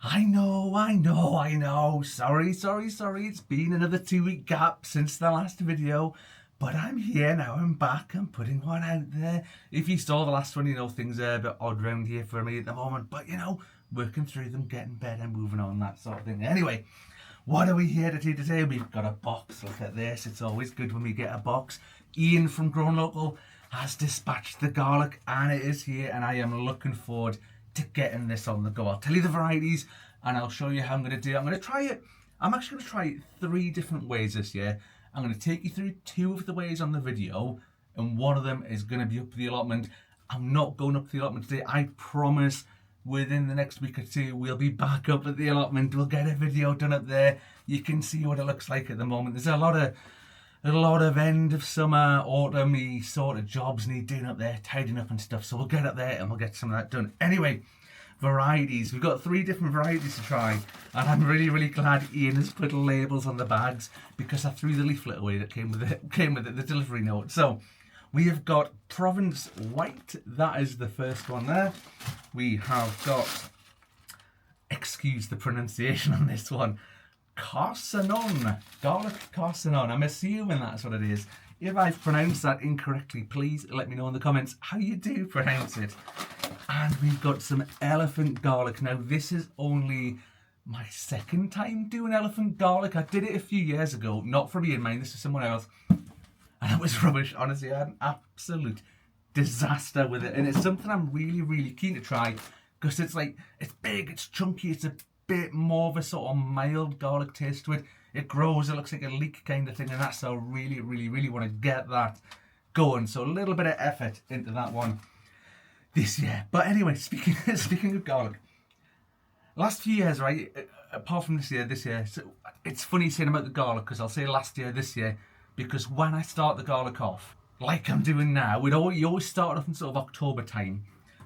I know. Sorry. It's been another 2-week gap since the last video. But I'm here now, I'm back, I'm putting one out there. If you saw the last one, you know, things are a bit odd around here for me at the moment. But, you know, working through them, getting better, moving on, that sort of thing. Anyway, what are we here to do today? We've got a box. Look at this. It's always good when we get a box. Ian from Grown Local has dispatched the garlic and it is here, and I am looking forward to getting this on the go. I'll tell you the varieties and I'll show you how I'm going to do it. I'm going to try it. I'm actually going to try it 3 different ways this year. I'm going to take you through 2 of the ways on the video, and one of them is going to be up the allotment. I'm not going up the allotment today. I promise within the next week or 2 we'll be back up at the allotment. We'll get a video done up there. You can see what it looks like at the moment. There's a lot of end of summer, autumn-y sort of jobs need doing up there, tidying up and stuff. So we'll get up there and we'll get some of that done. Anyway, varieties. We've got 3 different varieties to try, and I'm really glad Ian has put labels on the bags because I threw the leaflet away that came with it, the delivery note. So we have got Provence White. That is the first one there. We have got, excuse the pronunciation on this one, Carcinon, garlic Carcinon. I'm assuming that's what it is. If I've pronounced that incorrectly, please let me know in the comments how you do pronounce it. And we've got some elephant garlic. Now, this is only my 2nd time doing elephant garlic. I did it a few years ago, not for me and mine, this is someone else. And it was rubbish. Honestly, I had an absolute disaster with it. And it's something I'm really keen to try because it's big, it's chunky, it's a bit more of a sort of mild garlic taste to it. It grows, it looks like a leek kind of thing, and that's how I really want to get that going. So a little bit of effort into that one this year. But anyway, speaking of garlic, last few years, right, apart from this year, so it's funny saying about the garlic because I'll say last year, this year, because when I start the garlic off, like I'm doing now, you always start off in sort of October time,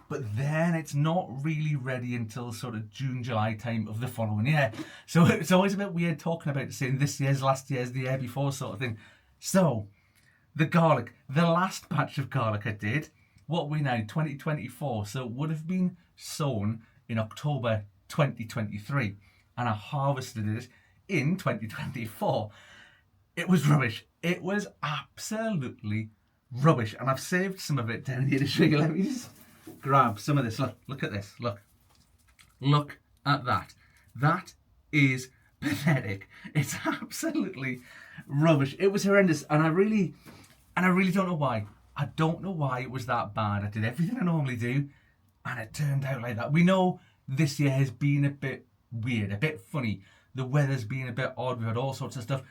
but then it's not really ready until sort of June, July time of the following year. So it's always a bit weird talking about saying this year's, last year's, the year before sort of thing. So the garlic, the last batch of garlic I did, what we now, 2024, so it would have been sown in October 2023, and I harvested it in 2024. It was rubbish. It was absolutely rubbish, and I've saved some of it down here to show you. Let me just grab some of this. Look at this. Look at that. That is pathetic. It's absolutely rubbish. It was horrendous, and I really don't know why. I don't know why it was that bad. I did everything I normally do, and it turned out like that. We know this year has been a bit weird, a bit funny. The weather's been a bit odd. We've had all sorts of stuff.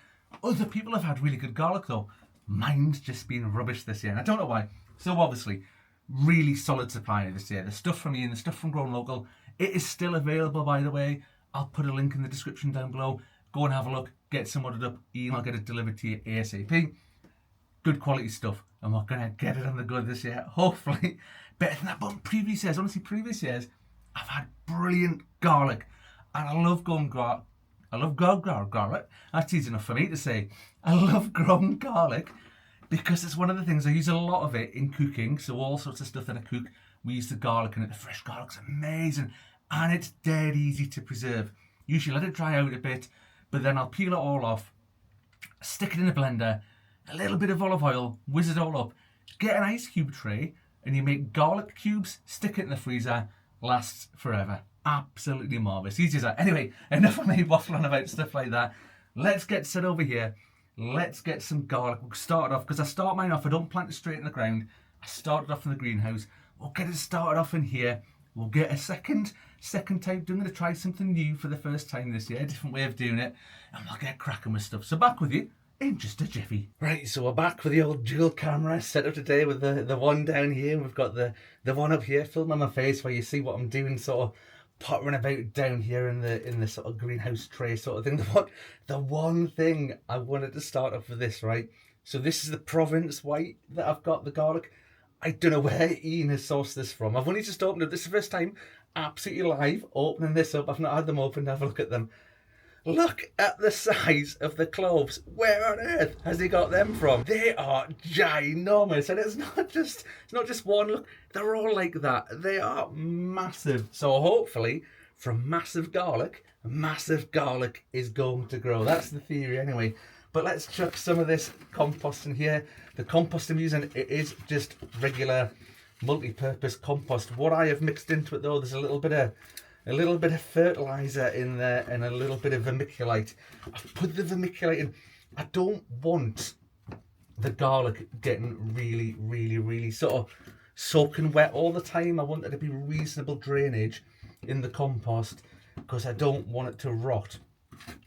Other people have had really good garlic, though. Mine's just been rubbish this year, and I don't know why. So obviously, really solid supply this year. The stuff from Ian, the stuff from Grown Local, it is still available, by the way. I'll put a link in the description down below. Go and have a look. Get some ordered up. Ian, I'll get it delivered to you ASAP. Good quality stuff, and we're going to get it on the good this year. Hopefully better than that. But previous years, honestly, I've had brilliant garlic, and I love garlic. That's easy enough for me to say. I love grown garlic because it's one of the things I use a lot of it in cooking. So all sorts of stuff that I cook, we use the garlic in it. The fresh garlic's amazing, and it's dead easy to preserve. Usually let it dry out a bit, but then I'll peel it all off, stick it in a blender, a little bit of olive oil, whiz it all up, get an ice cube tray, and you make garlic cubes, stick it in the freezer, lasts forever. Absolutely marvellous. Easy as that. Anyway, enough of me waffling about stuff like that. Let's get set over here. Let's get some garlic. We'll start off, because I start mine off, I don't plant it straight in the ground. I started off in the greenhouse. We'll get it started off in here. We'll get a second type. I'm going to try something new for the first time this year, a different way of doing it, and we'll get cracking with stuff. So back with you in just a jiffy. Right, so we're back with the old dual camera set up today with the one down here. We've got the one up here filming my face where you see what I'm doing, sort of pottering about down here in the sort of greenhouse tray sort of thing. The one thing I wanted to start off with this, right? So this is the Provence White that I've got, the garlic. I don't know where Ian has sourced this from. I've only just opened it. This is the first time absolutely live opening this up. I've not had them open to have a look at them. Look at the size of the cloves. Where on earth has he got them from? They are ginormous, and it's not just one. Look, they're all like that. They are massive. So hopefully from massive garlic is going to grow. That's the theory anyway. But let's chuck some of this compost in here. The compost I'm using, it is just regular multi-purpose compost. What I have mixed into it though, there's a little bit of fertilizer in there and a little bit of vermiculite. I've put the vermiculite in. I don't want the garlic getting really sort of soaking wet all the time. I want there to be reasonable drainage in the compost because I don't want it to rot.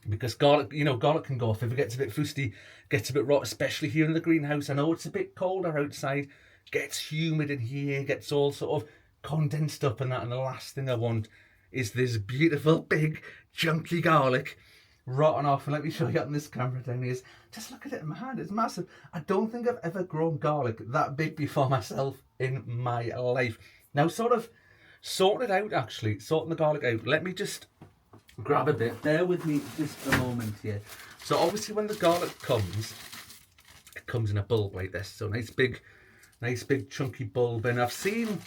Because garlic, you know, garlic can go off if it gets a bit fusty, gets a bit rot, especially here in the greenhouse. I know it's a bit colder outside, gets humid in here, gets all sort of condensed up and that, and the last thing I want is this beautiful big chunky garlic rotting off. And let me show you on this camera down here. Just look at it in my hand, it's massive. I don't think I've ever grown garlic that big before myself in my life. Now sort of sorting it out actually, sorting the garlic out, let me just grab a bit, bear with me just a moment here. So obviously when the garlic comes, it comes in a bulb like this, so nice big chunky bulb. And I've seen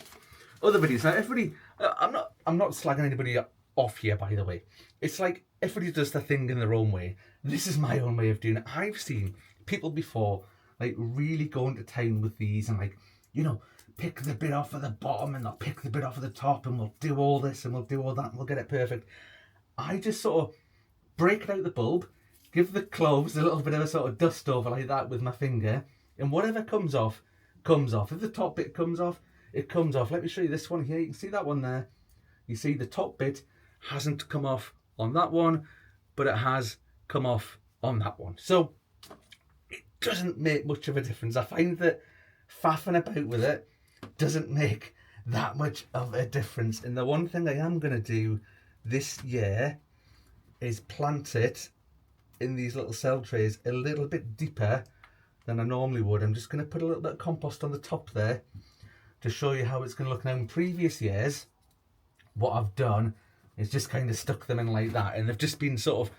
other videos. Now everybody, I'm not slagging anybody off here, by the way. It's like everybody does the thing in their own way. This is my own way of doing it. I've seen people before like really going to town with these and like, you know, pick the bit off of the bottom and they'll pick the bit off of the top and we'll do all this and we'll do all that and we'll get it perfect. I just sort of break it out the bulb, give the cloves a little bit of a sort of dust over like that with my finger, and whatever comes off, comes off. If the top bit comes off, it comes off. Let me show you this one here. You can see that one there. You see the top bit hasn't come off on that one, but it has come off on that one. So it doesn't make much of a difference. I find that faffing about with it doesn't make that much of a difference. And the one thing I am going to do this year is plant it in these little cell trays a little bit deeper than I normally would. I'm just going to put a little bit of compost on the top there to show you how it's going to look. Now in previous years, what I've done is just kind of stuck them in like that, and they've just been sort of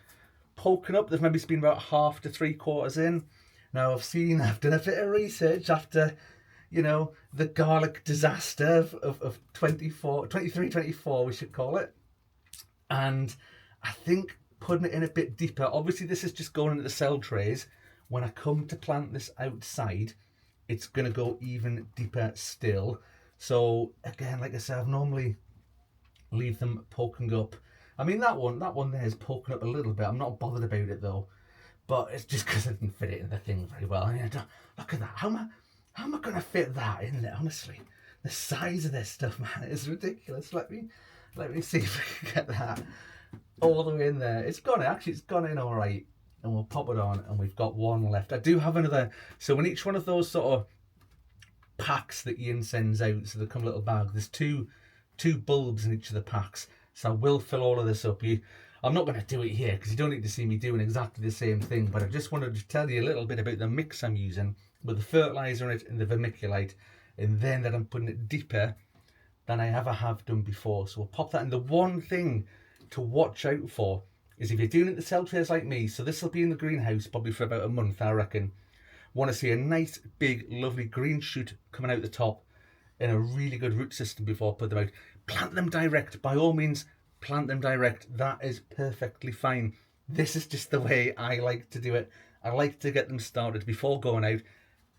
poking up. They've maybe been about 1/2 to 3/4 in. Now I've done a bit of research after, you know, the garlic disaster of 23, 24 we should call it. And I think putting it in a bit deeper, obviously this is just going into the cell trays. When I come to plant this outside, it's going to go even deeper still. So again, like I said, I've normally leave them poking up. I mean, that one there is poking up a little bit. I'm not bothered about it though, but it's just because I didn't fit it in the thing very well. I mean, look at that. How am I going to fit that in there? Honestly, the size of this stuff, man, is ridiculous. Let me see if I can get that all the way in there. It's gone in all right, and we'll pop it on, and we've got one left. I do have another. So in each one of those sort of packs that Ian sends out, so they come a little bag, there's two bulbs in each of the packs. So I will fill all of this up. I'm not going to do it here because you don't need to see me doing exactly the same thing, but I just wanted to tell you a little bit about the mix I'm using with the fertilizer in it and the vermiculite, and then that I'm putting it deeper than I ever have done before. So we'll pop that in. The one thing to watch out for is if you're doing it the cell trays like me, so this will be in the greenhouse probably for about a month, I reckon. Want to see a nice big lovely green shoot coming out the top in a really good root system before I put them out. Plant them direct, by all means, plant them direct. That is perfectly fine. This is just the way I like to do it. I like to get them started before going out.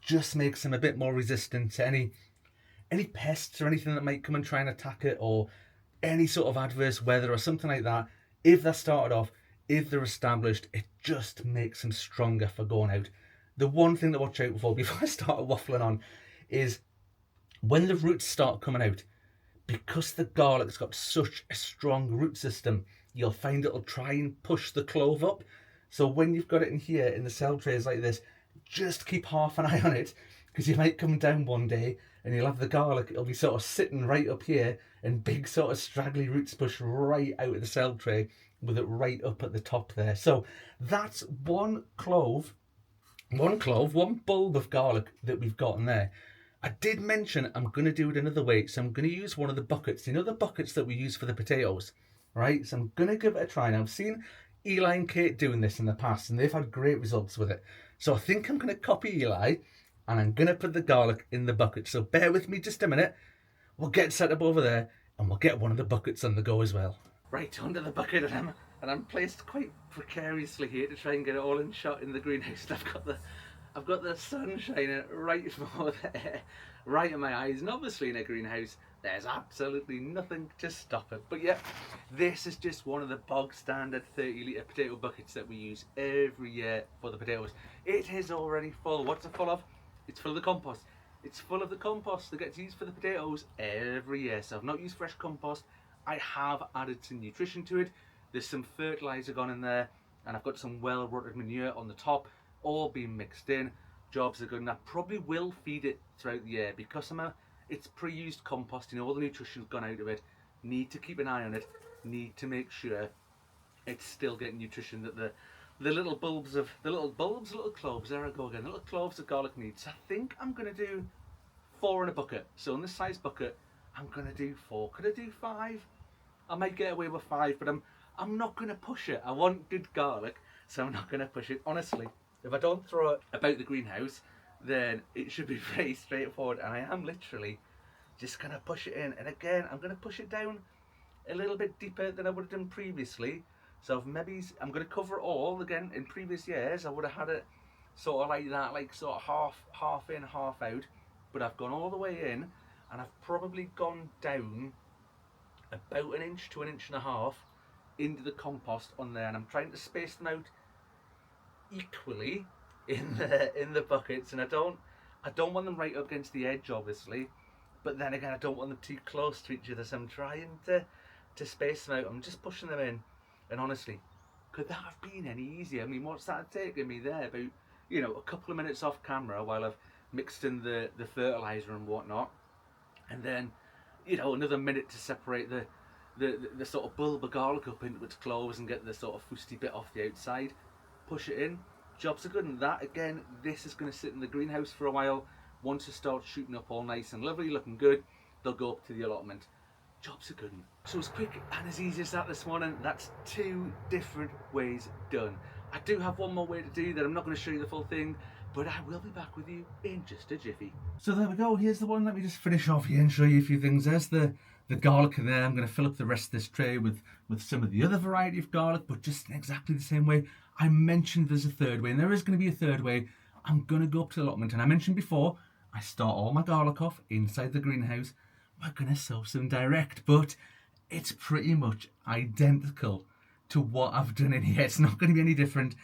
Just makes them a bit more resistant to any pests or anything that might come and try and attack it, or any sort of adverse weather or something like that. If they're started off, if they're established, it just makes them stronger for going out. The one thing to watch out for before I start waffling on is when the roots start coming out, because the garlic's got such a strong root system, you'll find it'll try and push the clove up. So when you've got it in here in the cell trays like this, just keep half an eye on it, because you might come down one day and you'll have the garlic, it'll be sort of sitting right up here, and big sort of straggly roots push right out of the cell tray with it right up at the top there. So that's one bulb of garlic that we've got in there. I did mention I'm going to do it another way, so I'm going to use one of the buckets. You know the buckets that we use for the potatoes, right? So I'm going to give it a try. Now I've seen Eli and Kate doing this in the past, and they've had great results with it. So I think I'm going to copy Eli, and I'm going to put the garlic in the bucket. So bear with me just a minute. We'll get set up over there, and we'll get one of the buckets on the go as well. right under the bucket, and I'm placed quite precariously here to try and get it all in shot in the greenhouse. And I've got the sun shining right more there, right in my eyes, and obviously in a greenhouse there's absolutely nothing to stop it. But yeah, this is just one of the bog standard 30-litre potato buckets that we use every year for the potatoes. It is already full. What's it full of? It's full of the compost. It's full of the compost that gets used for the potatoes every year. So I've not used fresh compost. I have added some nutrition to it. There's some fertiliser gone in there, and I've got some well-rotted manure on the top, all being mixed in. Jobs are good, and I probably will feed it throughout the year because it's pre-used compost, you know, all the nutrition's gone out of it. Need to keep an eye on it. Need to make sure it's still getting nutrition that the little cloves, there I go again, the little cloves of garlic needs. So I think I'm going to do 4 in a bucket. So in this size bucket, I'm going to do 4. Could I do 5? I might get away with 5, but I'm not going to push it. I want good garlic, so I'm not going to push it. Honestly, if I don't throw it about the greenhouse, then it should be very straightforward, and I am literally just going to push it in. And again, I'm going to push it down a little bit deeper than I would have done previously. So I'm going to cover it all. Again, in previous years I would have had it sort of like that, like sort of half in, half out, but I've gone all the way in, and I've probably gone down about 1 inch to 1.5 inches into the compost on there, and I'm trying to space them out equally in the buckets. And I don't want them right up against the edge, obviously, but then again I don't want them too close to each other, so I'm trying to space them out. I'm just pushing them in, and honestly, could that have been any easier? I mean, what's that taken me there? About, you know, a couple of minutes off camera while I've mixed in the fertiliser and whatnot, and then, you know, another minute to separate the sort of bulb of garlic up into its cloves and get the sort of fusty bit off the outside. Push it in. Jobs are good. And that, again, this is going to sit in the greenhouse for a while. Once it starts shooting up all nice and lovely, looking good, they'll go up to the allotment. Jobs are good. So as quick and as easy as that this morning. That's 2 different ways done. I do have one more way to do that. I'm not going to show you the full thing, but I will be back with you in just a jiffy. So there we go. Here's the one. Let me just finish off here and show you a few things. There's the garlic in there. I'm going to fill up the rest of this tray with some of the other variety of garlic, but just in exactly the same way. I mentioned there's a third way, and there is going to be a third way. I'm going to go up to the allotment, and I mentioned before, I start all my garlic off inside the greenhouse. We're going to sow some direct, but it's pretty much identical to what I've done in here. It's not going to be any different.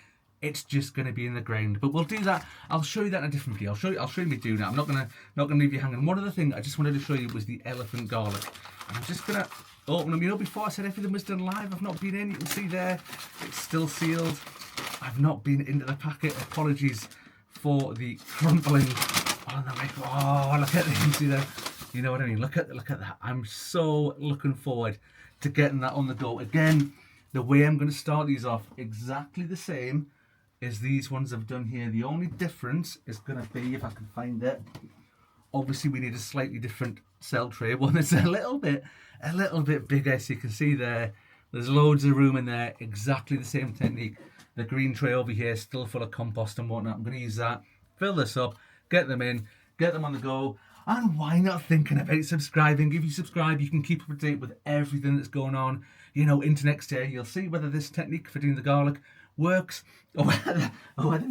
It's just going to be in the ground, but we'll do that. I'll show you that in a different video. I'll show you me doing that. I'm not going to leave you hanging. One other thing I just wanted to show you was the elephant garlic. And I'm just going to open them. You know, before I said everything was done live, I've not been in. You can see there, it's still sealed. I've not been into the packet. Apologies for the crumpling on the microphone. Oh, look at this. You see there? You know what I mean? Look at that. I'm so looking forward to getting that on the go. Again, the way I'm going to start these off, exactly the same as these ones I've done here. The only difference is going to be, if I can find it, obviously we need a slightly different cell tray, one that's a little bit bigger. So you can see there's loads of room in there. Exactly the same technique. The green tray over here is still full of compost and whatnot. I'm going to use that, fill this up, get them in, get them on the go. And why not thinking about subscribing? If you subscribe, you can keep up to date with everything that's going on, you know, into next year. You'll see whether this technique for doing the garlic works, or whether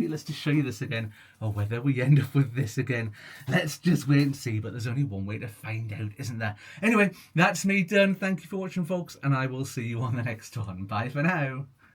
let's just show you this again, or whether we end up with this again. Let's just wait and see, but there's only one way to find out, isn't there? Anyway, that's me done. Thank you for watching, folks, and I will see you on the next one. Bye for now.